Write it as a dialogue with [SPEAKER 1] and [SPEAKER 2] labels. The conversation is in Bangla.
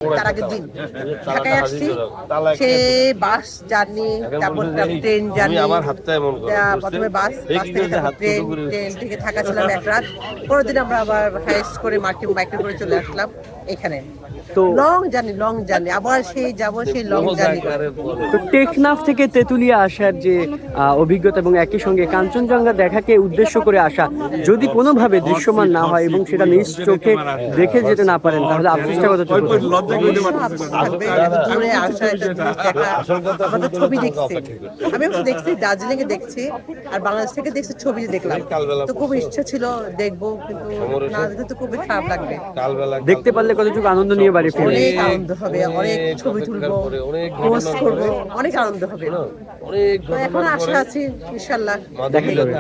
[SPEAKER 1] তার আগের দিন ঢাকায় আসছি, সে বাস জার্নি, তারপর ট্রেন জার্নি, প্রথমে বাস থেকে ট্রেন থেকে থাকা ছিলাম এক রাত, পরের দিন আমরা আবার হাইস্ট করে মার্কিন বাইকে করে চলে আসলাম এখানে। তো লং জার্নি আবার সেই যাব, সেই লং জার্নি।
[SPEAKER 2] তো টেকনাফ থেকে তেতুলিয়া আসার যে অভিজ্ঞতা এবং একই সঙ্গে কাঞ্চনজঙ্ঘা দেখাকে উদ্দেশ্য করে আসা, যদি কোনোভাবে দৃশ্যমান না হয় এবং সেটা নিজ চোখে দেখে যেতে না পারেন, তাহলে আফসোসটা কতটুকু?
[SPEAKER 1] ছবি দেখছি, আমি দেখছি দার্জিলিং এ দেখছি, আর বাংলাদেশ থেকে দেখছি, ছবি দেখলাম, তো খুব ইচ্ছা ছিল দেখবো, কিন্তু না দেখে তো খুবই খারাপ লাগবে।
[SPEAKER 2] দেখতে পারলে কতটুকু আনন্দ নিয়ে বাড়ি ফিরবে?
[SPEAKER 1] অনেক আনন্দ হবে, অনেক ছবি তুলবো, পোস্ট করবো, অনেক আনন্দ হবে। এখন আশা আছি ইনশাল্লাহ দেখা যাবে।